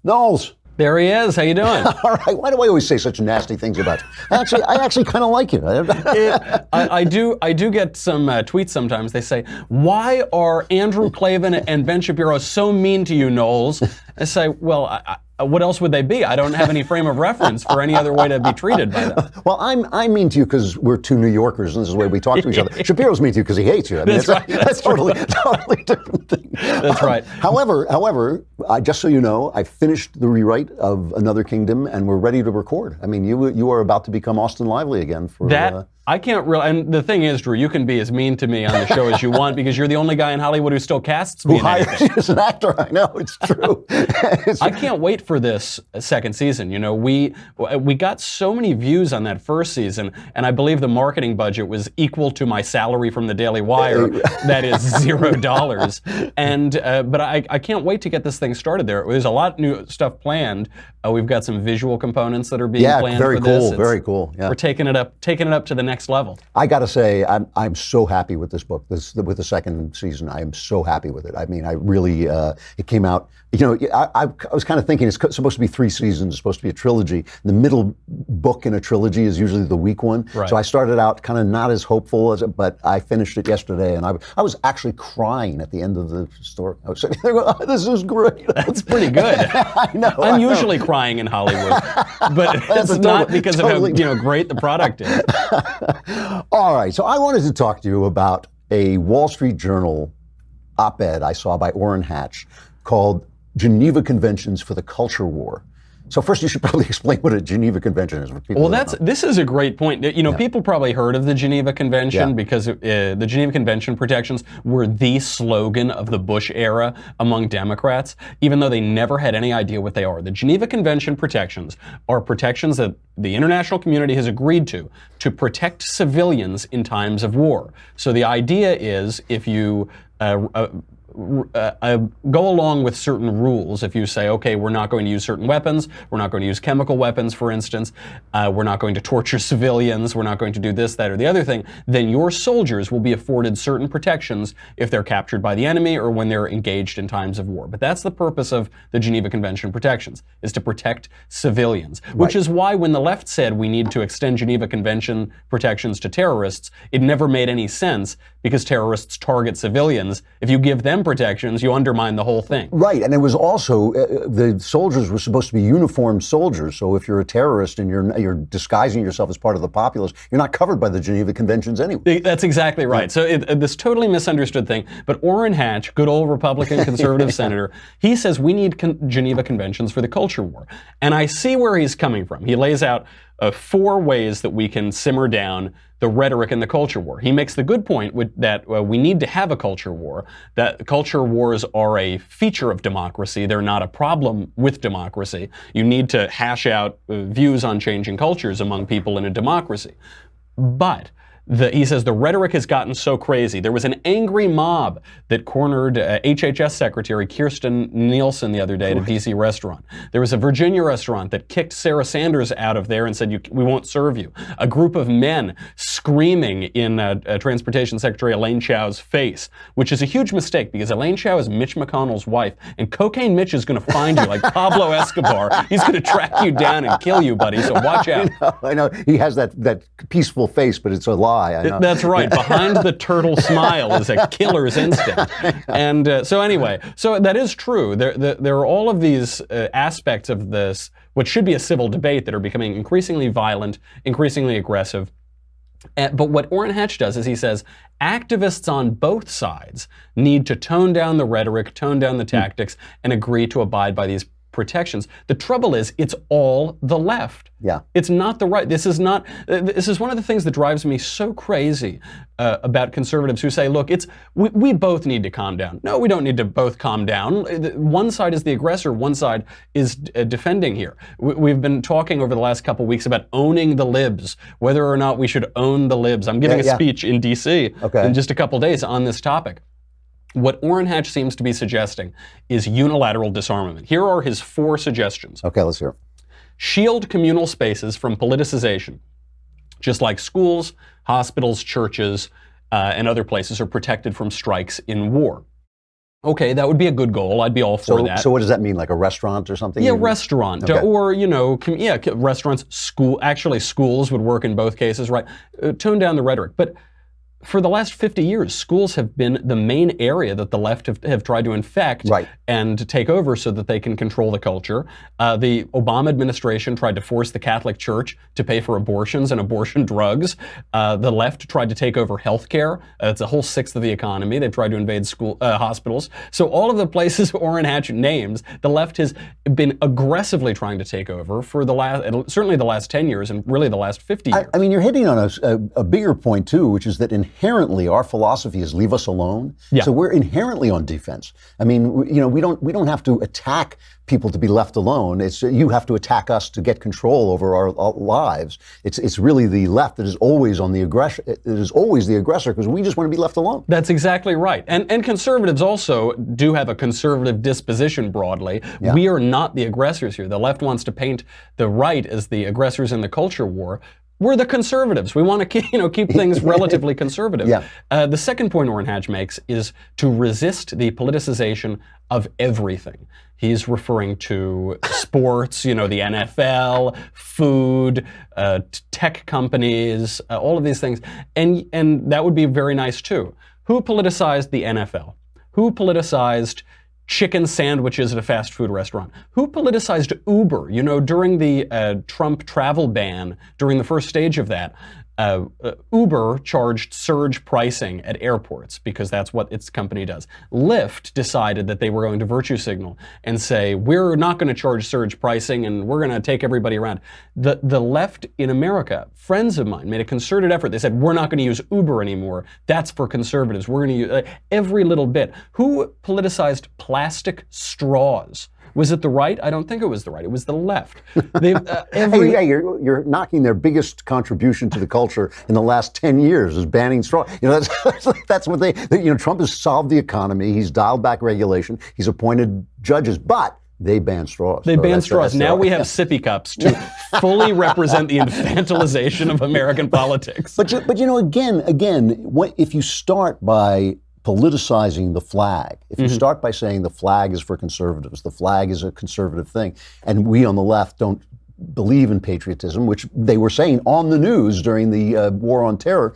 Knowles. There he is. How you doing? All right. Why do I always say such nasty things about you? I actually kind of like you. I do get some tweets sometimes. They say, "Why are Andrew Klavan and Ben Shapiro so mean to you, Knowles?" I say, "Well, what else would they be? I don't have any frame of reference for any other way to be treated by them." Well, I'm mean to you because we're two New Yorkers, and this is the way we talk to each other. Shapiro's mean to you because he hates you. I mean, That's right. That's totally different thing. That's right. However, just so you know, I finished the rewrite of Another Kingdom, and we're ready to record. I mean, you are about to become Austin Lively again for that. I can't really, and the thing is, Drew, you can be as mean to me on the show as you want because you're the only guy in Hollywood who still casts me. Who hires you as an actor? I know, it's true. I can't wait for this second season. You know, we got so many views on that first season, and I believe the marketing budget was equal to my salary from the Daily Wire. That is $0. And but I can't wait to get this thing started. There's a lot of new stuff planned. We've got some visual components that are being planned for this. Very cool. Yeah. We're taking it up to the next level. I got to say, I'm so happy with this book. With the second season, I am so happy with it. I mean, I really, it came out. You know, I was kind of thinking it's supposed to be 3 seasons. It's supposed to be a trilogy. The middle book in a trilogy is usually the weak one. Right. So I started out kind of not as hopeful as it, but I finished it yesterday, and I was actually crying at the end of the story. I was sitting there going, "Oh, this is great." That's pretty good. I know. I'm usually crying in Hollywood, but it's not because of how great the product is. All right, so I wanted to talk to you about a Wall Street Journal op-ed I saw by Orrin Hatch called Geneva Conventions for the Culture War. So first, you should probably explain what a Geneva Convention is for people. Well, this is a great point. You know, people probably heard of the Geneva Convention because the Geneva Convention protections were the slogan of the Bush era among Democrats, even though they never had any idea what they are. The Geneva Convention protections are protections that the international community has agreed to protect civilians in times of war. So the idea is if you go along with certain rules. If you say, okay, we're not going to use certain weapons, we're not going to use chemical weapons, for instance, we're not going to torture civilians, we're not going to do this, that, or the other thing, then your soldiers will be afforded certain protections if they're captured by the enemy or when they're engaged in times of war. But that's the purpose of the Geneva Convention protections, is to protect civilians, which is why when the left said we need to extend Geneva Convention protections to terrorists, it never made any sense because terrorists target civilians. If you give them protections, you undermine the whole thing. Right, and it was also, the soldiers were supposed to be uniformed soldiers, so if you're a terrorist and you're disguising yourself as part of the populace, you're not covered by the Geneva Conventions anyway. That's exactly right. So this totally misunderstood thing, but Orrin Hatch, good old Republican conservative senator, he says we need Geneva Conventions for the culture war. And I see where he's coming from. He lays out 4 ways that we can simmer down the rhetoric in the culture war. He makes the good point that we need to have a culture war, that culture wars are a feature of democracy. They're not a problem with democracy. You need to hash out views on changing cultures among people in a democracy. But he says the rhetoric has gotten so crazy. There was an angry mob that cornered HHS Secretary Kirstjen Nielsen the other day at a DC restaurant. There was a Virginia restaurant that kicked Sarah Sanders out of there and said, we won't serve you. A group of men screaming in Transportation Secretary Elaine Chao's face, which is a huge mistake because Elaine Chao is Mitch McConnell's wife, and Cocaine Mitch is going to find you like Pablo Escobar. He's going to track you down and kill you, buddy, so watch out. I know. He has that peaceful face, but it's a lie. That's right. Behind the turtle smile is a killer's instinct. And so anyway, so that is true. There are all of these aspects of this, what should be a civil debate, that are becoming increasingly violent, increasingly aggressive. But what Orrin Hatch does is he says activists on both sides need to tone down the rhetoric, tone down the tactics, and agree to abide by these protections. The trouble is, it's all the left. Yeah. It's not the right. This is one of the things that drives me so crazy about conservatives who say, look, we both need to calm down. No, we don't need to both calm down. One side is the aggressor, one side is defending here. We've been talking over the last couple of weeks about owning the libs, whether or not we should own the libs. I'm giving a speech in D.C. in just a couple of days on this topic. What Orrin Hatch seems to be suggesting is unilateral disarmament. Here are his 4 suggestions. Okay, let's hear. Shield communal spaces from politicization, just like schools, hospitals, churches, and other places are protected from strikes in war. Okay, that would be a good goal. I'd be all for that. So what does that mean? Like a restaurant or something? Yeah, restaurant, Okay. or restaurants, schools would work in both cases, right? Tone down the rhetoric, but for the last 50 years, schools have been the main area that the left have tried to infect Right. and take over so that they can control the culture. The Obama administration tried to force the Catholic Church to pay for abortions and abortion drugs. The left tried to take over healthcare. It's a whole sixth of the economy. They've tried to invade hospitals. So all of the places Orrin Hatch names, the left has been aggressively trying to take over for certainly the last 10 years and really the last 50 years. I mean, you're hitting on a bigger point too, which is that inherently our philosophy is leave us alone. Yeah. So we're inherently on defense. I mean, we don't have to attack people to be left alone. It's you have to attack us to get control over our lives. It's really the left that is always on the aggressor. It is always the aggressor because we just want to be left alone. That's exactly right. And conservatives also do have a conservative disposition broadly. Yeah. We are not the aggressors here. The left wants to paint the right as the aggressors in the culture war. We're the conservatives. We want to keep things relatively conservative. Yeah. The second point Orrin Hatch makes is to resist the politicization of everything. He's referring to sports, the NFL, food, tech companies, all of these things. And that would be very nice too. Who politicized the NFL? Who politicized chicken sandwiches at a fast food restaurant? Who politicized Uber? During the Trump travel ban, during the first stage of that, Uber charged surge pricing at airports because that's what its company does. Lyft decided that they were going to virtue signal and say, we're not going to charge surge pricing and we're going to take everybody around. The left in America, friends of mine, made a concerted effort. They said, we're not going to use Uber anymore. That's for conservatives. We're going to use every little bit. Who politicized plastic straws? Was it the right? I don't think it was the right. It was the left. You're knocking their biggest contribution to the culture in the last 10 years is banning straw. That's what Trump has solved the economy. He's dialed back regulation. He's appointed judges, but they ban straws. They ban straws. Now we have sippy cups to fully represent the infantilization of American politics. But if you start by politicizing the flag, if you start by saying the flag is for conservatives, the flag is a conservative thing, and we on the left don't believe in patriotism, which they were saying on the news during the war on terror,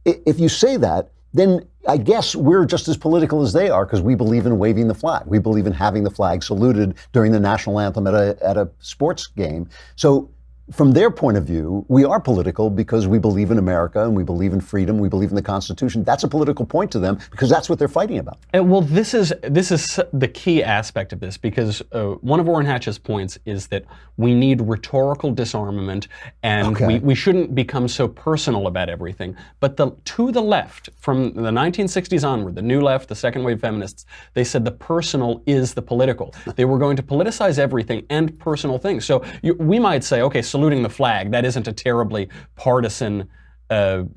if you say that, then I guess we're just as political as they are because we believe in waving the flag. We believe in having the flag saluted during the national anthem at a sports game. So from their point of view, we are political because we believe in America and we believe in freedom. We believe in the Constitution. That's a political point to them because that's what they're fighting about. Well, this is the key aspect of this because one of Orrin Hatch's points is that we need rhetorical disarmament and we shouldn't become so personal about everything. But to the left, from the 1960s onward, the new left, the second wave feminists, they said the personal is the political. They were going to politicize everything and personal things. So we might say, okay, saluting the flag, that isn't a terribly partisan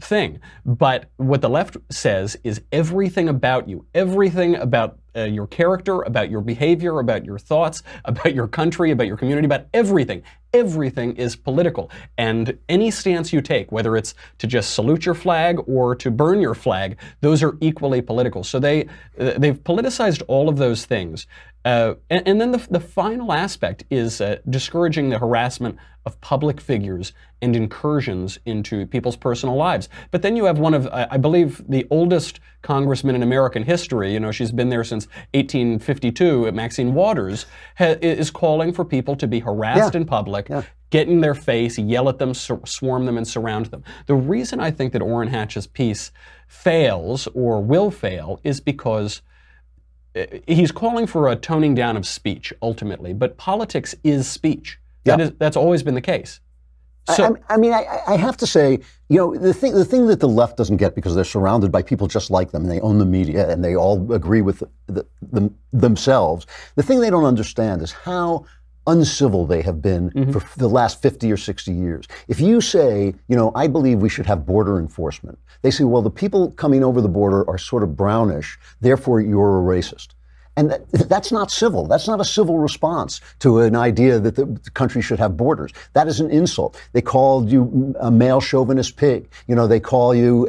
thing. But what the left says is everything about you, everything about your character, about your behavior, about your thoughts, about your country, about your community, about everything. Everything is political. And any stance you take, whether it's to just salute your flag or to burn your flag, those are equally political. So they've politicized all of those things. And then the final aspect is discouraging the harassment of public figures and incursions into people's personal lives. But then you have one of, I believe, the oldest congressmen in American history, she's been there since 1852, Maxine Waters, is calling for people to be harassed in public, get in their face, yell at them, swarm them, and surround them. The reason I think that Orrin Hatch's piece fails or will fail is because he's calling for a toning down of speech, ultimately, but politics is speech. That's always been the case. So, I have to say, the thing that the left doesn't get because they're surrounded by people just like them and they own the media and they all agree with themselves. The thing they don't understand is how uncivil they have been for the last 50 or 60 years. If you say, I believe we should have border enforcement, they say, well, the people coming over the border are sort of brownish, therefore you're a racist. And that's not civil. That's not a civil response to an idea that the country should have borders. That is an insult. They called you a male chauvinist pig. They call you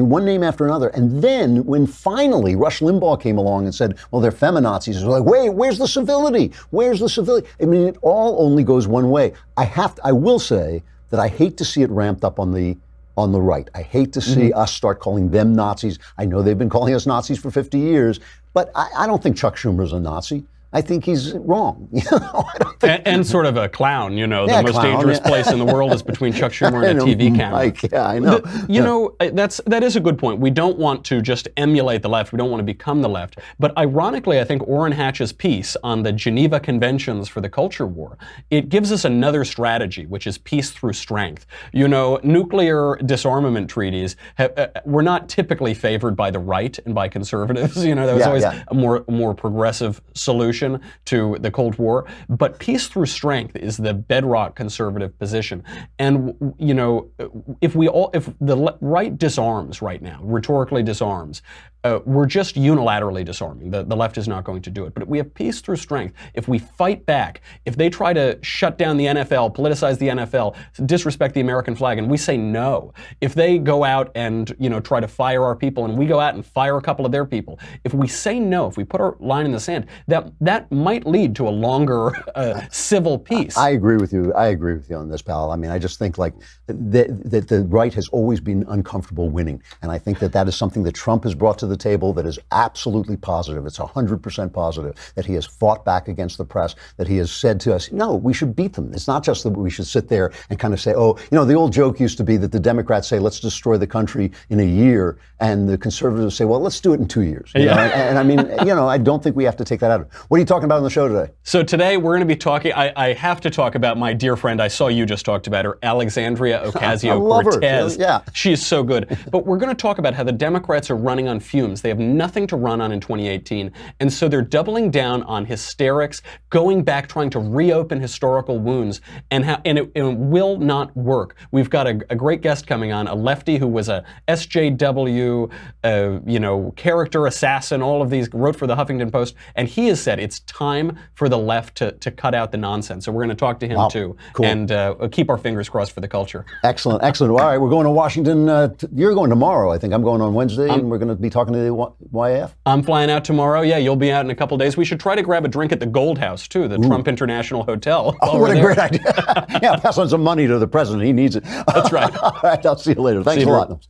one name after another. And then when finally Rush Limbaugh came along and said, well, they're feminazis, it's like, wait, where's the civility? Where's the civility? I mean, it all only goes one way. I will say that I hate to see it ramped up on the right. I hate to see us start calling them Nazis. I know they've been calling us Nazis for 50 years, but I don't think Chuck Schumer's a Nazi. I think he's wrong. I don't think and sort of a clown. The most dangerous place in the world is between Chuck Schumer and a TV camera. Mike, yeah, I know. That is a good point. We don't want to just emulate the left. We don't want to become the left. But ironically, I think Orrin Hatch's piece on the Geneva Conventions for the Culture War, it gives us another strategy, which is peace through strength. Nuclear disarmament treaties were not typically favored by the right and by conservatives. There was always a more progressive solution to the Cold War, but peace through strength is the bedrock conservative position. And if the right disarms right now, rhetorically disarms, we're just unilaterally disarming. The left is not going to do it. But if we have peace through strength, if we fight back, if they try to shut down the NFL, politicize the NFL, disrespect the American flag, and we say no, if they go out and try to fire our people, and we go out and fire a couple of their people, if we say no, if we put our line in the sand, that might lead to a longer civil peace. I agree with you. I agree with you on this, pal. I mean, I just think that the right has always been uncomfortable winning, and I think that is something that Trump has brought to the table that is absolutely positive. It's 100% positive that he has fought back against the press, that he has said to us, no, we should beat them. It's not just that we should sit there and kind of say, the old joke used to be that the Democrats say, let's destroy the country in a year, and the conservatives say, well, let's do it in 2 years. And I mean, I don't think we have to take that out. What are you talking about on the show today? So today we're going to be talking, I have to talk about my dear friend, I saw you just talked about her, Alexandria Ocasio-Cortez. Yeah. She is so good. But we're going to talk about how the Democrats are running on fumes. They have nothing to run on in 2018, and so they're doubling down on hysterics, going back, trying to reopen historical wounds, and it will not work. We've got a great guest coming on, a lefty who was a SJW, character assassin, all of these, wrote for the Huffington Post, and he has said it's time for the left to cut out the nonsense. So we're going to talk to him too, cool. And keep our fingers crossed for the culture. Excellent. All right, we're going to Washington. You're going tomorrow, I think. I'm going on Wednesday, and we're going to be talking to the YAF. I'm flying out tomorrow. Yeah, you'll be out in a couple days. We should try to grab a drink at the Gold House, too, the Trump International Hotel. Oh, what a great idea. Yeah, pass on some money to the president. He needs it. That's right. All right, I'll see you later. Thanks a lot.